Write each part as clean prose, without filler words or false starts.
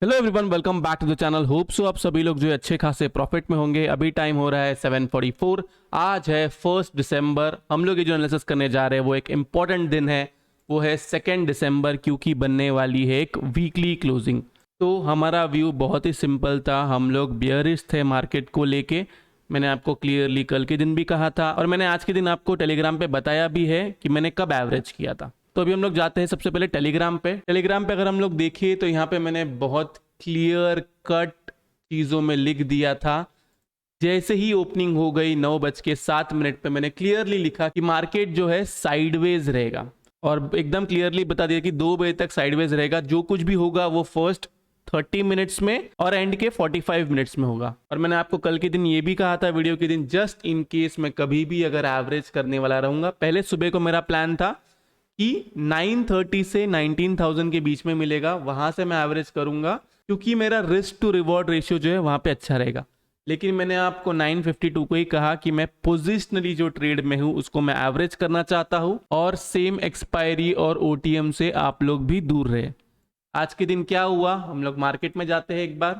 Hello everyone, welcome back to the channel. Hope so आप सभी लोग जो है अच्छे खासे प्रॉफिट में होंगे। अभी टाइम हो रहा है 7:44। आज है 1 दिसंबर। हम लोग ये जो एनालिसिस करने जा रहे हैं वो एक इम्पॉर्टेंट दिन है, वो है 2 दिसंबर, क्योंकि बनने वाली है एक वीकली क्लोजिंग। तो हमारा व्यू बहुत ही सिंपल था, हम लोग बियरिश थे मार्केट को लेके। मैंने आपको क्लियरली कल के दिन भी कहा था और मैंने आज के दिन आपको टेलीग्राम पे बताया भी है कि मैंने कब एवरेज किया था। तो अभी हम लोग जाते हैं सबसे पहले टेलीग्राम पे। टेलीग्राम पे अगर हम लोग देखिए तो यहाँ पे मैंने बहुत क्लियर कट चीज़ों में लिख दिया था। जैसे ही ओपनिंग हो गई 9:07 पे मैंने क्लियरली लिखा कि मार्केट जो है साइडवेज रहेगा, और एकदम क्लियरली बता दिया कि 2 बजे तक साइडवेज रहेगा। जो कुछ भी होगा वो फर्स्ट 30 मिनट्स में और एंड के 45 मिनट्स में होगा। और मैंने आपको कल के दिन ये भी कहा था वीडियो के दिन, जस्ट इन केस मैं कभी भी अगर एवरेज करने वाला रहूंगा, पहले सुबह को मेरा प्लान था कि 930 से 19,000 के बीच में मिलेगा, वहां से मैं एवरेज करूंगा क्योंकि मेरा रिस्क टू रिवॉर्ड रेशियो जो है वहां पे अच्छा रहेगा। लेकिन मैंने आपको 952 को ही कहा कि मैं पोजिशनली जो ट्रेड में हूं उसको मैं एवरेज करना चाहता हूं, और सेम एक्सपायरी और ओटीएम से आप लोग भी दूर रहे। आज के दिन क्या हुआ, हम लोग मार्केट में जाते हैं एक बार,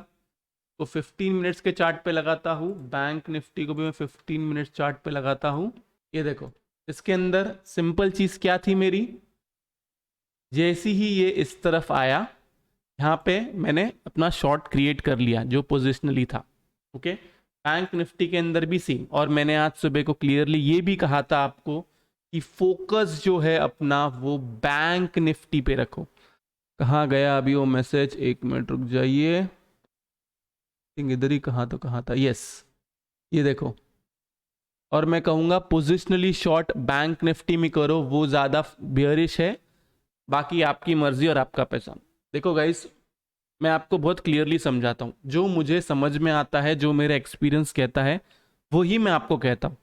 तो 15 मिनट्स के चार्ट पे लगाता हूँ। बैंक निफ्टी को भी मैं 15 मिनट्स चार्ट पे लगाता हूँ। ये देखो, इसके अंदर सिंपल चीज क्या थी मेरी, जैसी ही ये इस तरफ आया यहाँ पे मैंने अपना शॉर्ट क्रिएट कर लिया जो पोजिशनली था। ओके, बैंक निफ्टी के अंदर भी सेम। और मैंने आज सुबह को क्लियरली ये भी कहा था आपको कि फोकस जो है अपना वो बैंक निफ्टी पे रखो। कहाँ गया अभी वो मैसेज, एक मिनट रुक जाइए, इधर ही कहाँ था, यस ये देखो। और मैं कहूँगा पोजिशनली शॉर्ट बैंक निफ्टी में करो, वो ज़्यादा बियरिश है। बाकी आपकी मर्जी और आपका पैसा। देखो गाइस, मैं आपको बहुत क्लियरली समझाता हूँ, जो मुझे समझ में आता है, जो मेरा एक्सपीरियंस कहता है वो ही मैं आपको कहता हूँ।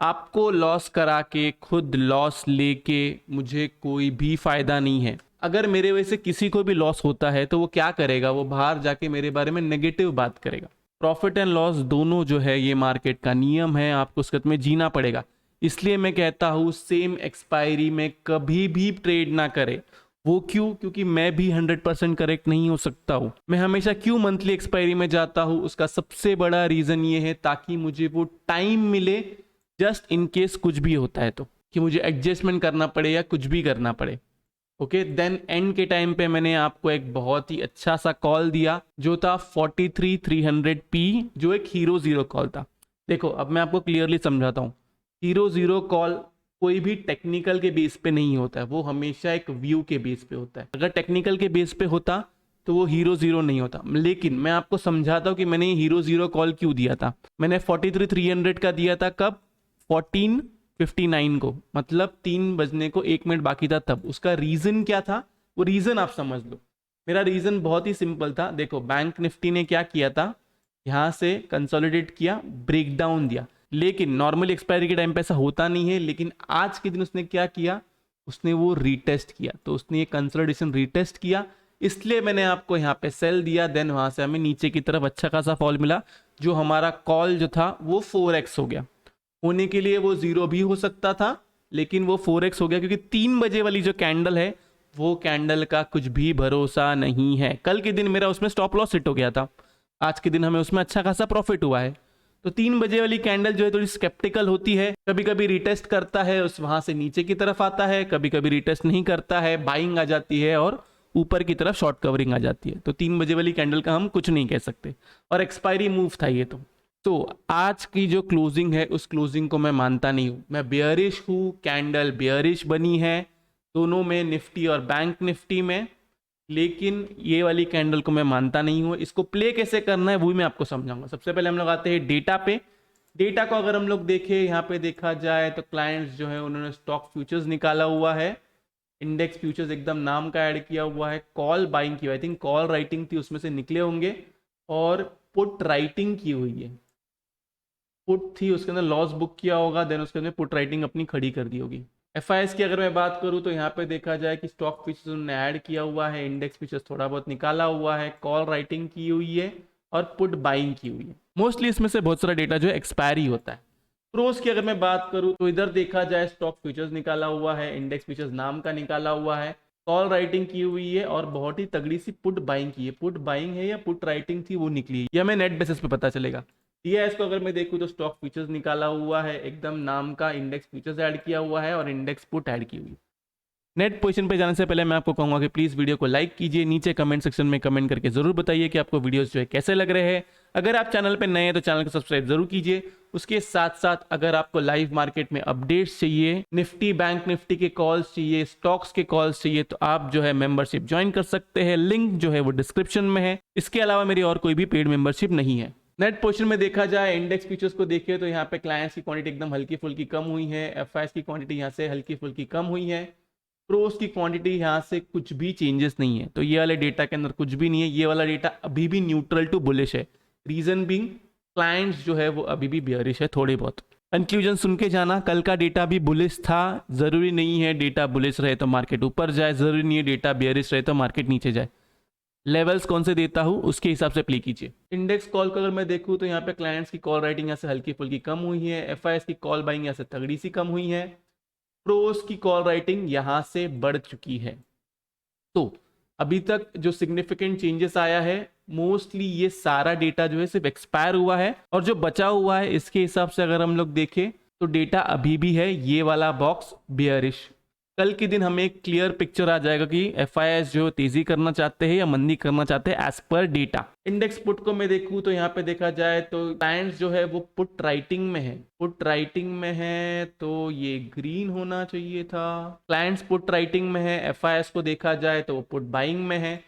आपको लॉस करा के, खुद लॉस लेके मुझे कोई भी फायदा नहीं है। अगर मेरे वजह से किसी को भी लॉस होता है तो वो क्या करेगा, वो बाहर जाके मेरे बारे में नेगेटिव बात करेगा। प्रॉफिट एंड लॉस दोनों जो है ये मार्केट का नियम है, आपको उसके में जीना पड़ेगा। इसलिए मैं कहता हूँ सेम एक्सपायरी में कभी भी ट्रेड ना करे। वो क्यों? क्योंकि मैं भी 100% करेक्ट नहीं हो सकता हूँ। मैं हमेशा क्यों मंथली एक्सपायरी में जाता हूँ, उसका सबसे बड़ा रीजन ये है ताकि मुझे वो टाइम मिले, जस्ट इन केस कुछ भी होता है तो, कि मुझे एडजस्टमेंट करना पड़े या कुछ भी करना पड़े। ओके, देन एंड के टाइम पे मैंने आपको एक बहुत ही अच्छा सा कॉल दिया जो था 43,300 P, जो एक हीरो जीरो कॉल था। देखो अब मैं आपको क्लियरली समझाता हूँ, हीरो जीरो कॉल कोई भी टेक्निकल के बेस पे नहीं होता है, वो हमेशा एक व्यू के बेस पे होता है। अगर टेक्निकल के बेस पे होता तो वो हीरो जीरो नहीं होता। लेकिन मैं आपको समझाता हूँ कि मैंने हीरो जीरो कॉल क्यों दिया था। मैंने 43,300 का दिया था कब, 14:59 को, मतलब 3 बजने को 1 मिनट बाकी था तब। उसका रीजन क्या था, वो रीजन आप समझ लो। मेरा रीजन बहुत ही सिंपल था। देखो बैंक निफ्टी ने क्या किया था, यहाँ से कंसोलिडेट किया, ब्रेकडाउन दिया। लेकिन नॉर्मली एक्सपायरी के टाइम पे ऐसा होता नहीं है, लेकिन आज के दिन उसने क्या किया, उसने वो रीटेस्ट किया। तो उसने ये कंसोलिडेशन रीटेस्ट किया, इसलिए मैंने आपको यहाँ पे सेल दिया। देन वहां से हमें नीचे की तरफ अच्छा खासा फॉल मिला, जो हमारा कॉल जो था वो 4x हो गया। होने के लिए वो 0 भी हो सकता था, लेकिन वो 4x हो गया क्योंकि 3 बजे वाली जो कैंडल है वो कैंडल का कुछ भी भरोसा नहीं है। कल के दिन मेरा उसमें स्टॉप लॉस हिट हो गया था, आज के दिन हमें उसमें अच्छा खासा प्रॉफिट हुआ है। तो 3 बजे वाली कैंडल जो है थोड़ी स्केप्टिकल होती है, कभी कभी रिटेस्ट करता है, उस वहां से नीचे की तरफ आता है, कभी कभी रिटेस्ट नहीं करता है, बाइंग आ जाती है और ऊपर की तरफ शॉर्ट कवरिंग आ जाती है। तो 3 बजे वाली कैंडल का हम कुछ नहीं कह सकते, और एक्सपायरी मूव था ये। तो आज की जो क्लोजिंग है उस क्लोजिंग को मैं मानता नहीं हूं। मैं बेयरिश हूं, कैंडल बेयरिश बनी है दोनों में, निफ्टी और बैंक निफ्टी में। लेकिन ये वाली कैंडल को मैं मानता नहीं हूं। इसको प्ले कैसे करना है वो भी मैं आपको समझाऊंगा। सबसे पहले हम लोग आते हैं डेटा पे। डेटा को अगर हम लोग देखें, यहाँ पे देखा जाए तो क्लाइंट्स जो है उन्होंने स्टॉक फ्यूचर्स निकाला हुआ है, इंडेक्स फ्यूचर्स एकदम नाम का ऐड किया हुआ है, कॉल बाइंग की, आई थिंक कॉल राइटिंग थी उसमें से निकले होंगे, और पुट राइटिंग की हुई है। पुट थी उसके अंदर लॉस बुक किया होगा, देन उसके अंदर पुट राइटिंग अपनी खड़ी कर दी होगी। एफआईएस की अगर मैं बात करूं तो यहाँ पे देखा जाए कि स्टॉक फीचर्स उन्होंने ऐड किया हुआ है, इंडेक्स फीचर्स थोड़ा बहुत निकाला हुआ है, कॉल राइटिंग की हुई है और पुट बाइंग की हुई है। मोस्टली इसमें से बहुत सारा डेटा जो है एक्सपायरी होता है। प्रोस की अगर मैं बात करूं तो इधर देखा जाए स्टॉक फीचर्स निकाला हुआ है, इंडेक्स फीचर्स नाम का निकाला हुआ है, कॉल राइटिंग की हुई है और बहुत ही तगड़ी सी पुट बाइंग की है। पुट बाइंग है या पुट राइटिंग थी वो निकली है, यह हमें नेट बेसिस पे पता चलेगा। टीआईएस को अगर मैं देखूँ तो स्टॉक फ्यूचर्स निकाला हुआ है, एकदम नाम का इंडेक्स फ्यूचर्स ऐड किया हुआ है और इंडेक्स पुट ऐड की हुई है। नेट पोजीशन पे जाने से पहले मैं आपको कहूंगा कि प्लीज़ वीडियो को लाइक कीजिए, नीचे कमेंट सेक्शन में कमेंट करके जरूर बताइए कि आपको वीडियोस जो है कैसे लग रहे हैं। अगर आप चैनल पे नए हैं तो चैनल को सब्सक्राइब जरूर कीजिए। उसके साथ साथ अगर आपको लाइव मार्केट में अपडेट्स चाहिए, निफ्टी बैंक निफ्टी के कॉल्स चाहिए, स्टॉक्स के कॉल्स चाहिए, तो आप जो है मेंबरशिप ज्वाइन कर सकते हैं। लिंक जो है वो डिस्क्रिप्शन में है। इसके अलावा मेरी और कोई भी पेड मेंबरशिप नहीं है। नेट पोजीशन में देखा जाए, इंडेक्स फ्यूचर्स को देखिए तो यहाँ पे क्लाइंट्स की क्वांटिटी एकदम हल्की फुल्की कम हुई है। एफआईएस की क्वांटिटी यहाँ से हल्की फुल्की कम हुई है। प्रोस की क्वांटिटी यहाँ से कुछ भी चेंजेस नहीं है, तो ये वाले डेटा के अंदर कुछ भी नहीं है। ये वाला डेटा अभी भी न्यूट्रल टू बुलिश है। रीजन बीइंग क्लाइंट्स जो है वो अभी भी बियरिश है थोड़े बहुत। कंक्लूजन सुन के जाना, कल का डेटा भी बुलिश था। जरूरी नहीं है डेटा बुलिश रहे तो मार्केट ऊपर जाए, जरूरी नहीं है डेटा बियरिश रहे तो मार्केट नीचे जाए। लेवल्स कौन से देता हूं उसके हिसाब से प्ले कीजिए। इंडेक्स कॉल को अगर मैं देखूं तो यहाँ पे क्लाइंट्स की कॉल राइटिंग यहाँ से हल्की फुल्की कम हुई है। एफआईएस की कॉल बाइंग यहाँ से तगड़ी सी कम हुई है। प्रोस की कॉल राइटिंग यहां से बढ़ चुकी है। तो अभी तक जो सिग्निफिकेंट चेंजेस आया है, मोस्टली ये सारा डेटा जो है सिर्फ एक्सपायर हुआ है, और जो बचा हुआ है इसके हिसाब से अगर हम लोग देखें तो डेटा अभी भी है ये वाला बॉक्स बियरिश। कल के दिन हमें एक क्लियर पिक्चर आ जाएगा कि एफआईएस जो तेजी करना चाहते हैं या मंदी करना चाहते हैं as per data. Index put को मैं देखूं तो यहाँ पे देखा जाए तो क्लाइंट्स जो है वो पुट राइटिंग में है। पुट राइटिंग में है तो ये ग्रीन होना चाहिए था। क्लाइंट्स पुट राइटिंग में है। एफआईएस को देखा जाए तो वो पुट बाइंग में है।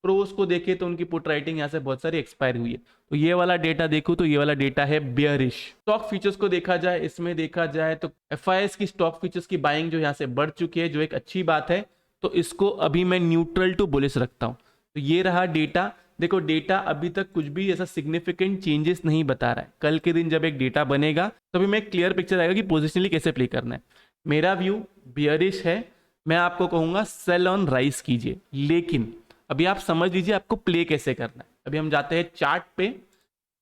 प्रोस को देखे तो उनकी पुट राइटिंग यहाँ से बहुत सारी एक्सपायर हुई है। तो ये वाला डेटा देखूं तो ये वाला डेटा है बियरिश। स्टॉक फ्यूचर्स को देखा जाए, इसमें देखा जाए तो एफआईएस की स्टॉक फ्यूचर्स की बाइंग जो यहाँ से बढ़ चुकी है, जो एक अच्छी बात है। तो इसको अभी मैं न्यूट्रल टू बुलिश रखता हूँ। तो ये रहा डेटा। देखो डेटा अभी तक कुछ भी ऐसा सिग्निफिकेंट चेंजेस नहीं बता रहा है। कल के दिन जब एक डेटा बनेगा तभी मैं क्लियर पिक्चर आएगा कि पोजिशनली कैसे प्ले करना है। मेरा व्यू बियरिश है। मैं आपको कहूंगा सेल ऑन राइज कीजिए, लेकिन अभी आप समझ लीजिए आपको प्ले कैसे करना है। अभी हम जाते हैं चार्ट पे।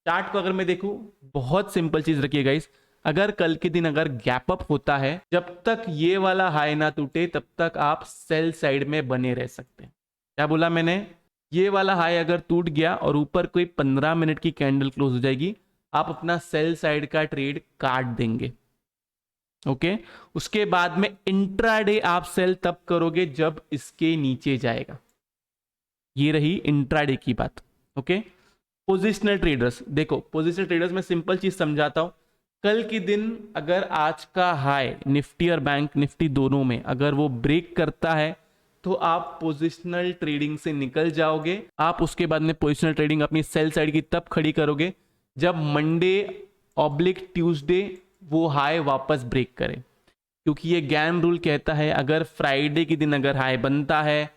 चार्ट को अगर मैं देखूं, बहुत सिंपल चीज रखिए गाइस। अगर कल के दिन अगर गैप अप होता है, जब तक ये वाला हाई ना टूटे तब तक आप सेल साइड में बने रह सकते हैं। क्या बोला मैंने? ये वाला हाई अगर टूट गया और ऊपर कोई 15 मिनट की कैंडल क्लोज हो जाएगी, आप अपना सेल साइड का ट्रेड काट देंगे। ओके, उसके बाद में इंट्राडे आप सेल तब करोगे जब इसके नीचे जाएगा। ये रही इंट्राडे की बात। ओके, पोजिशनल ट्रेडर्स देखो, पोजिशनल ट्रेडर्स में सिंपल चीज समझाता हूं। कल के दिन अगर आज का हाई निफ्टी और बैंक निफ्टी दोनों में अगर वो ब्रेक करता है तो आप पोजिशनल ट्रेडिंग से निकल जाओगे। आप उसके बाद में पोजिशनल ट्रेडिंग अपनी सेल साइड की तब खड़ी करोगे जब मंडे ऑब्लिक ट्यूसडे वो हाई वापस ब्रेक करे, क्योंकि ये गैन रूल कहता है अगर फ्राइडे के दिन अगर हाई बनता है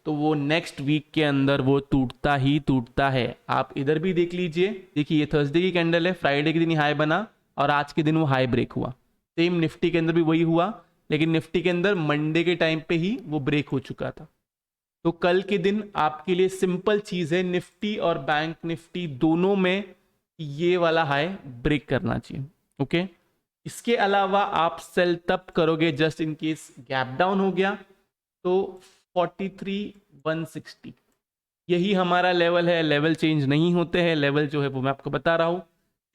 तो वो नेक्स्ट वीक के अंदर वो टूटता ही टूटता है। आप इधर भी देख लीजिए, देखिए ये थर्सडे की कैंडल है, फ्राइडे के दिन हाई बना और आज के दिन वो हाई ब्रेक हुआ। सेम निफ्टी के अंदर भी वही हुआ, लेकिन निफ्टी के अंदर मंडे के टाइम पे ही वो ब्रेक हो चुका था। तो कल के दिन आपके लिए सिंपल चीज है, निफ्टी और बैंक निफ्टी दोनों में ये वाला हाई ब्रेक करना चाहिए। ओके, इसके अलावा आप सेल तब करोगे just in case gap down हो गया तो 43,160 यही हमारा लेवल है। लेवल चेंज नहीं होते हैं, लेवल जो है वो मैं आपको बता रहा हूं।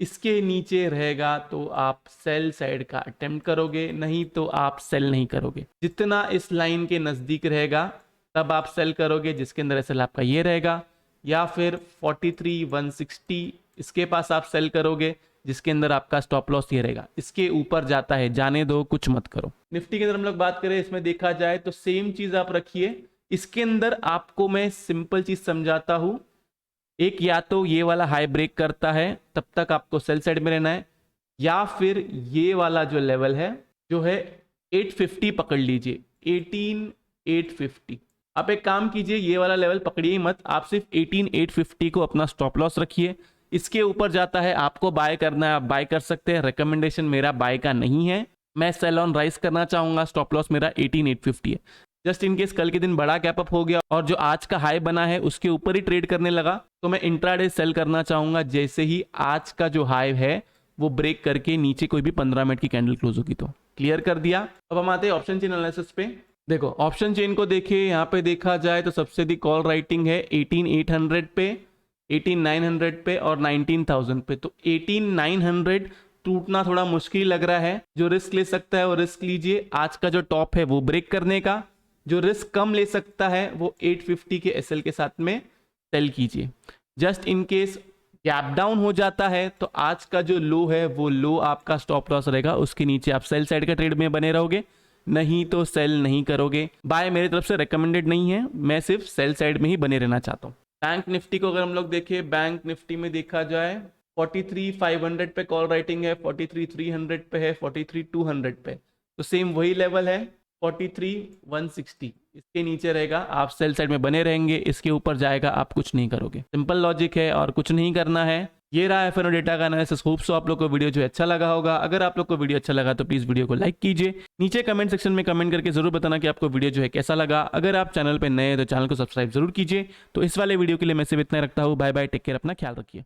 इसके नीचे रहेगा तो आप सेल साइड का अटेम्प्ट करोगे, नहीं तो आप सेल नहीं करोगे। जितना इस लाइन के नजदीक रहेगा तब आप सेल करोगे, जिसके अंदर एसएल आपका ये रहेगा, या फिर 43,160 इसके पास आप सेल करोगे, जिसके अंदर आपका स्टॉप लॉस ये रहेगा। इसके ऊपर जाता है जाने दो, कुछ मत करो। निफ्टी के अंदर हम लोग बात करें, इसमें देखा जाए तो सेम चीज आप रखिए। इसके अंदर आपको मैं सिंपल चीज समझाता हूं। एक, या तो ये वाला हाई ब्रेक करता है तब तक आपको सेल साइड में रहना है, या फिर ये वाला जो लेवल है जो है 850 पकड़ लीजिए, 18,850। आप एक काम कीजिए, ये वाला लेवल पकड़िए मत, आप सिर्फ 18,850 को अपना स्टॉप लॉस रखिए। इसके ऊपर जाता है आपको बाय करना है, आप बाय कर सकते हैं। रिकमेंडेशन मेरा बाय का नहीं है, मैं सेल ऑन राइज करना चाहूंगा। स्टॉप लॉस मेरा 18,850 है। जस्ट इन केस कल के दिन बड़ा गैप अप हो गया और जो आज का हाई बना है उसके ऊपर ही ट्रेड करने लगा तो मैं इंट्राडे सेल करना चाहूंगा, जैसे ही आज का जो हाई है वो ब्रेक करके नीचे कोई भी 15 मिनट की कैंडल क्लोज होगी तो। क्लियर कर दिया। अब हम आते हैं ऑप्शन चेन एनालिसिस पे। देखो ऑप्शन चेन को देखिए, यहाँ पे देखा जाए तो सबसे अधिक कॉल राइटिंग है 18,800 पे, 18,900 पे और 19,000 पे। तो 18,900 टूटना थोड़ा मुश्किल लग रहा है। जो रिस्क ले सकता है वो रिस्क लीजिए, आज का जो टॉप है वो ब्रेक करने का। जो रिस्क कम ले सकता है वो 850 के एसएल के साथ में सेल कीजिए। Just in case gap down हो जाता है तो आज का जो लो है वो लो आपका स्टॉप लॉस रहेगा, उसके नीचे आप सेल साइड का ट्रेड में बने रहोगे, नहीं तो सेल नहीं करोगे। बाय मेरी तरफ से रेकमेंडेड नहीं है, मैं सिर्फ सेल साइड में ही बने रहना चाहता हूँ। बैंक निफ्टी को अगर हम लोग देखें, बैंक निफ्टी में देखा जाए 43,500 पे कॉल राइटिंग है, 43,300 पे है, 43,200 पे, तो सेम वही लेवल है 43,160, इसके नीचे रहेगा आप सेल साइड में बने रहेंगे, इसके ऊपर जाएगा आप कुछ नहीं करोगे। सिंपल लॉजिक है और कुछ नहीं करना है। ये रहा एफएनओ डेटा का एनालिसिस। होप सो आप लोग को वीडियो जो अच्छा लगा होगा। अगर आप लोग को वीडियो अच्छा लगा तो प्लीज वीडियो को लाइक कीजिए, नीचे कमेंट सेक्शन में कमेंट करके जरूर बताना कि आपको वीडियो जो है कैसा लगा। अगर आप चैनल पे नए हैं तो चैनल को सब्सक्राइब जरूर कीजिए। तो इस वाले वीडियो के लिए मैं सिर्फ इतना रखता हूँ। बाय बाय, टेक केयर, अपना ख्याल रखिए।